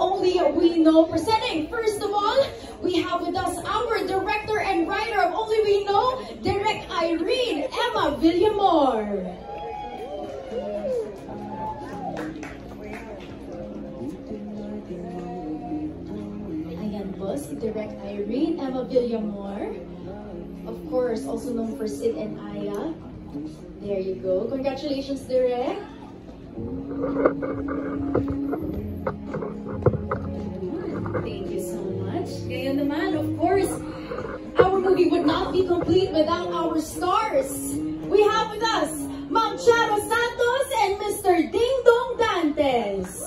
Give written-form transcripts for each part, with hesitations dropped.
Only We Know. Presenting, first of all, we have with us our director and writer of Only We Know, Direct Irene Emma Villamor. Ayan po, si Direct Irene Emma Villamor. Of course, also known for Sid and Aya. There you go. Congratulations, Direct. Thank you so much. Ngayon naman, of course, our movie would not be complete without our stars. We have with us Ma'am Charo Santos and Mr. Ding Dong Dantes.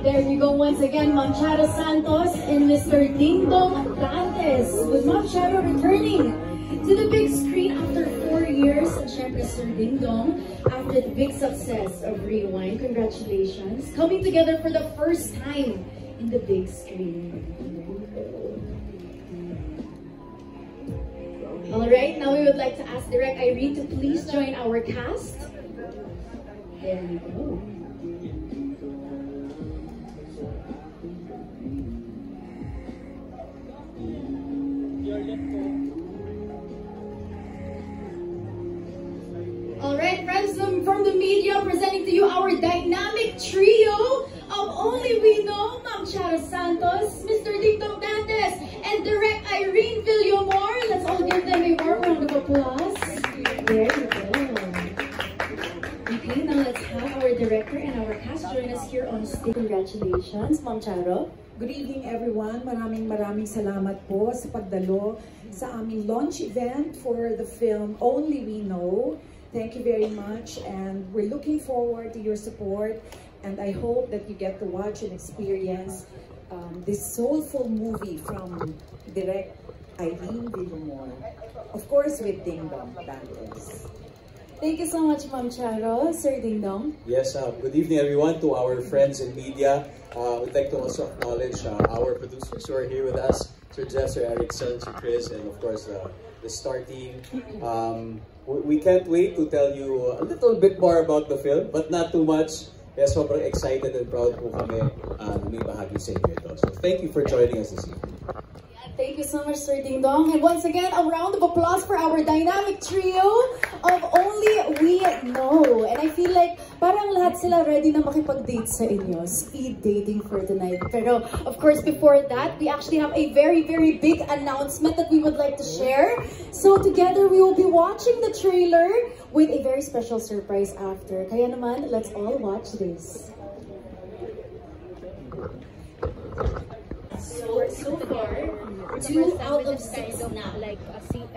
There you go once again, Ma'am Charo Santos and Mr. Ding Dong Dantes, with Ma'am Charo returning to the big screen after 4 years, and syempre Sir Ding Dong, after the big success of Rewind. Congratulations. Coming together for the first time in the big screen. Alright, now we would like to ask Direct Irene to please join our cast. There you go. Alright, friends from the media, presenting to you our dynamic trio of Only We Know, Ma'am Charo Santos, Mr. Ding Dong Dantes, and Direct Irene Villamor. Let's all give them a warm round of applause. There you go. Okay, now let's have our director and our cast join us here on stage. Congratulations, Ma'am Charo. Good evening, everyone. Maraming salamat po sa pagdalo sa aming launch event for the film Only We Know. Thank you very much, and we're looking forward to your support, and I hope that you get to watch and experience this soulful movie from Direct Irene Villamor, of course with Ding Dong Dantes. Thank you so much, Ma'am Charo. Sir Ding Dong. Yes, good evening everyone, to our friends in media. We'd like to also acknowledge our producers who are here with us, Sir Jeff, Sir Erickson, Sir Chris, and of course the star team. We can't wait to tell you a little bit more about the film, but not too much. Kaya sobrang excited and proud po kami na may bahagi sa inyo ito. So thank you for joining us this evening. Thank you so much, Sir Ding Dong. And once again, a round of applause for our dynamic trio of Only We Know. And I feel like parang lahat sila ready na makipag-date sa inyo. Speed dating for tonight. Pero of course, before that, we actually have a very, very big announcement that we would like to share. So together, we will be watching the trailer with a very special surprise after. Kaya naman, let's all watch this. So far, 2 out of 6 na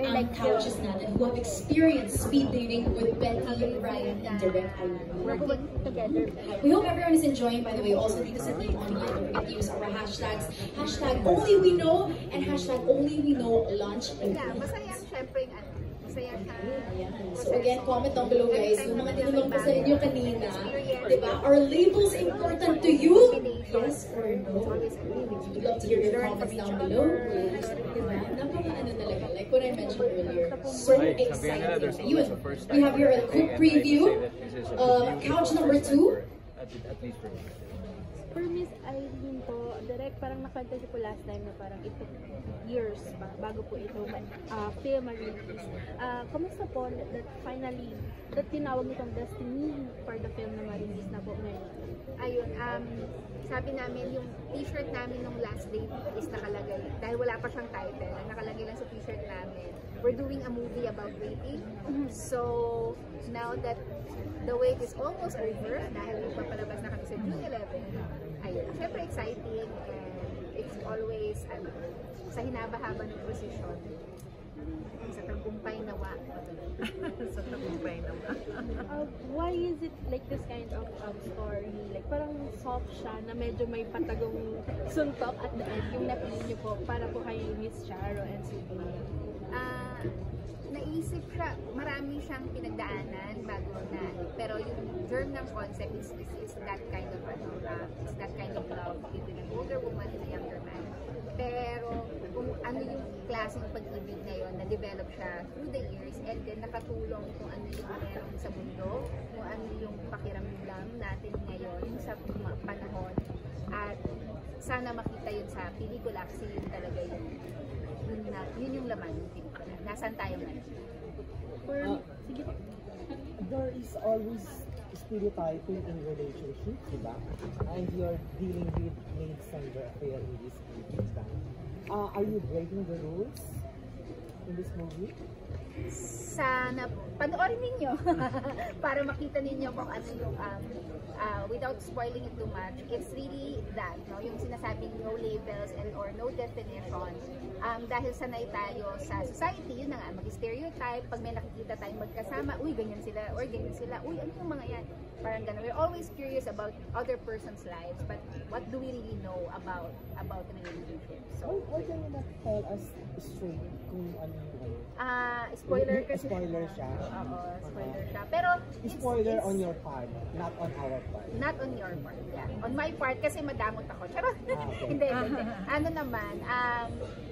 ang couches natin who have experienced speed dating with Betty, Ryan, and Direct Irene. We hope everyone is enjoying, by the way. Also, dito sa Team Online, don't forget to use our hashtags. Hashtag Only We Know and hashtag Only We Know Launch. Masaya, syempre, masaya ka. So again, comment down below, guys. Yung mga tinanong ko sa inyo kanina, diba? Are labels important to you? Yes or no? We'd love to hear your comments down below. Diba? Napaka-ano talaga. Like what I mentioned earlier, so exciting. We have here a quick preview of couch number 2. For Miss Irene po, direct parang na-fantasy ko last time na parang it took years pa bago po ito film ma-release. Kamusta po that finally, that tinawag nitong destiny for the film na ma-release na po ngayon? Ayun, sabi namin yung t-shirt namin nung last date is nakalagay, dahil wala pa siyang title, nakalagay lang sa t-shirt namin. We're doing a movie about waiting. So, now that the wait is almost over, dahil papalabas na kami sa June 11, ayun, syempre exciting, and it's always, sa hinaba-haba ng posisyon, sa tagumpay nawa. Sa tagumpay nawa. Why is it like this kind of story? Like parang soft siya na medyo may patagong suntok at the end, yung napili niyo po para po kay Miss Charo and Sylvia. Naisip siya, marami siyang pinagdaanan bago na, pero yung germ ng concept is that kind of love between an older woman and a younger man. Pero kung ano yung klaseng pag-ibig ngayon, na-develop siya through the years and then nakatulong kung ano yung meron sa mundo, kung ano yung pakiramdam natin ngayon sa panahon. At sana makita yun sa pelikula kasi yun talaga yun yung laman ng pelikula. Nasaan tayo ngayon? Sige po. There is always stereotyping in relationships, diba? And you're dealing with maids and the affair in this movie. Are you breaking the rules in this movie? Sana panoorin ninyo para makita ninyo kung ano yung without spoiling it too much, it's really that, no? Yung sinasabing no labels and or no definition. Dahil sanay tayo sa society, yun na nga, mag-stereotype, pag may nakikita tayong magkasama, uy, ganyan sila, or ganyan sila, uy, ano yung mga yan? Parang gano'n. We're always curious about other person's lives, but what do we really know about relationships? So, Why can you not tell us straight kung ano yung spoiler kasi. Spoiler siya? Oo, spoiler siya. Pero, spoiler on your part, not on our part. Not on your part, yeah. On my part, kasi madamot ako. Charot! Okay. Hindi. Ano naman,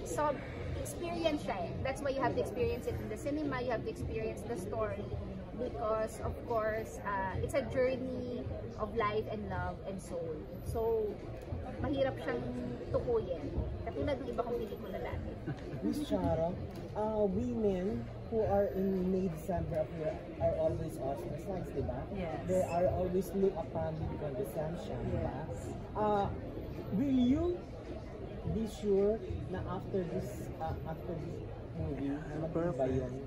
so, experience siya eh. That's why you have to experience it in the cinema, you have to experience the story. Because, of course, it's a journey of life and love and soul. So, mahirap siyang tukuyin. Katulad ng iba kong pelikula dati. Miss Chara, women who are in May December are always ostracized, diba? Yes. They are always looked upon with condescension, diba? Will you be sure na after this movie, na mag-iba yung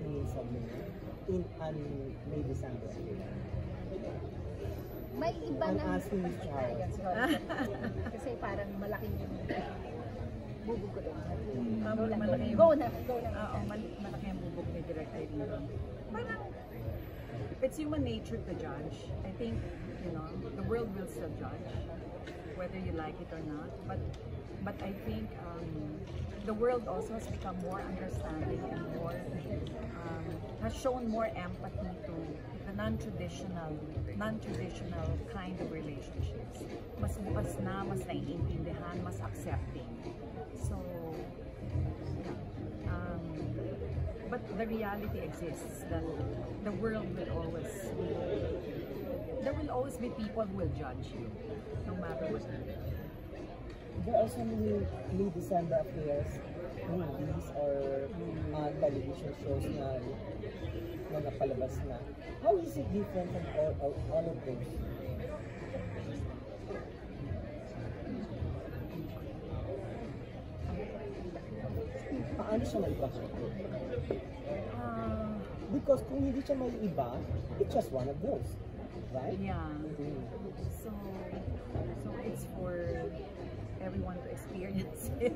tingin sa mga in May December? May iba I'm na... asking Miss Chara. Kasi parang malaking yung bubog ko doon. Malaki yung... Go na. Oo, malaki ang bubog ni Direct Irene. Parang, it's human nature to judge. I think, the world will still judge, whether you like it or not. But I think the world also has become more understanding and more, has shown more empathy to the non-traditional kind of relationships. Mas bukas na, mas naiintindihan, mas accepting. So, but the reality exists that the world will always there will always be people who will judge you, no matter what you do. There are so many May December affairs, movies or television shows na napalabas na. How is it different from all of those? Paano siya maiba? Because kung hindi siya maiba, it's just one of those, right? Yeah. So it's for everyone to experience it.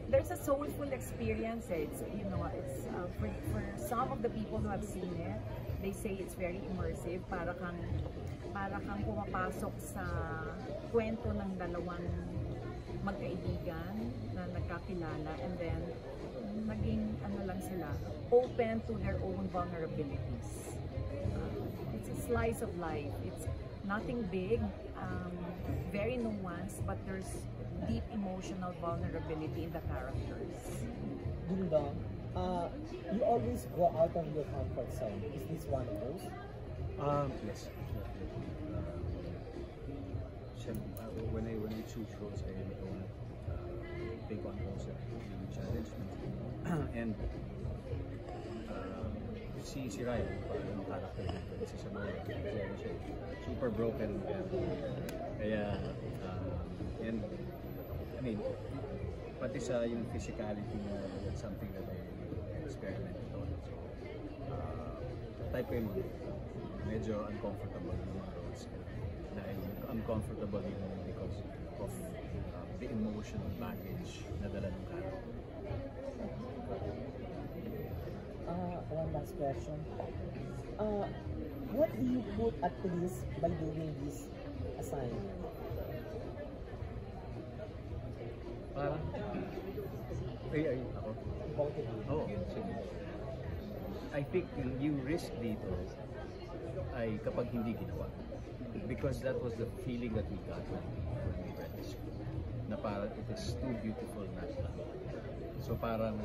There's a soulful experience. It's for some of the people who have seen it, they say it's very immersive. Para kang pumapasok sa kwento ng dalawang magkaibigan na nagkakilala, and then naging lang sila, open to their own vulnerabilities. It's a slice of life. It's nothing big, very nuanced, but there's deep emotional vulnerability in the characters. Dingdong, you always go out of your comfort zone. Is this one of those? Yes. When I choose roles, I don't take on roles that really challenge me. And si Ryan, yung character niya, si Samuel, siya super broken. Kaya, and I mean, pati sa yung physicality niya, that's something that I experimented on. So, type ko yung medyo uncomfortable yung mga roles. Dahil uncomfortable yun because of the emotional baggage na dala ng character. One last question. What do you put at risk by doing this assignment? Parang, ay, ako? Both of you. Oo, sige. I think yung risk dito ay kapag hindi ginawa. Because that was the feeling that we got when we read the script. na parang it is too beautiful not to. So parang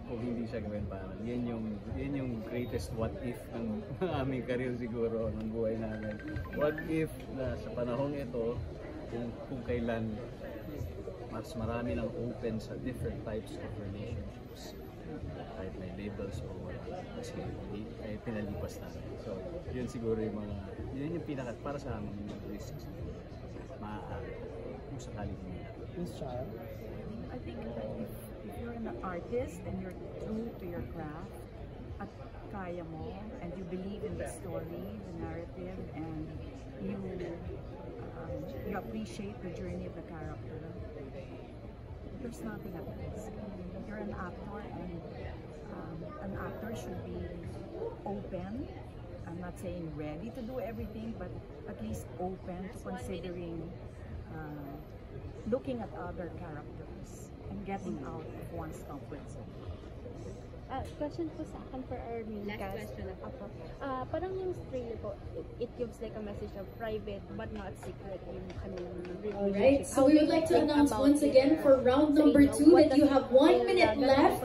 kung hindi siya gawin, parang yan yung greatest what if ng aming career siguro, ng buhay namin. What if na sa panahong ito, kung kailan mas marami nang open sa different types of relationships, kahit may labels o wala, kasi ay pinalipas natin. So yun siguro yung mga, yun yung pinaka para sa amin yung risks maaari kung sakaling Miss Char? I think that if you're an artist and you're true to your craft at kaya mo and you believe in the story, the narrative, and you appreciate the journey of the character, there's nothing at risk. You're an actor, and an actor should be open. I'm not saying ready to do everything, but at least open to considering looking at other characters and getting out of one's comfort zone. Question po sa akin for our main Last cast. question na po. Parang yung trailer po, it gives like a message of private but not secret yung kanilang relationship. Alright, so How we do would you like to think announce about once it? again for round number 2 that you have 1 minute left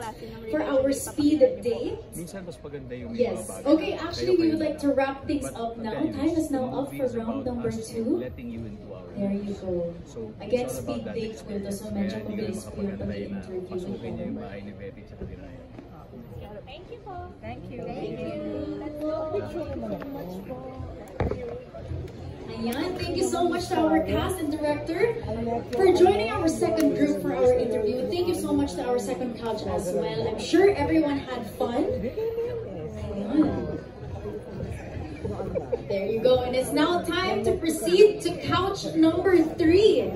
for our speed date. minsan mas maganda yung Yes. mga bagay. Okay, actually we would like to wrap things But up I'll now. tell you Time this, is now the up movie for is round about number us 2. letting you into our There you go. So, Again, it's all speed about that date ko to, experience. so medyo Kaya hindi ka mabilis po yung makapagantay na pag-interview pasukin niya yung ko. bahay ni Betty sa Diraya. Thank you po. Thank you. Thank you. Ayan, thank you so much to our cast and director for joining our second group for our interview. Thank you so much to our second couch as well. I'm sure everyone had fun. Ayan. There you go, and it's now time to proceed to couch number 3.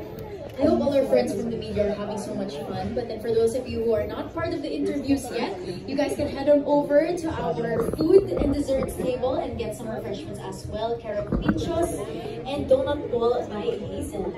I hope all our friends from the media are having so much fun. But then for those of you who are not part of the interviews yet, you guys can head on over to our food and desserts table and get some refreshments as well. Carrot pinchos and donut ball by Hazel.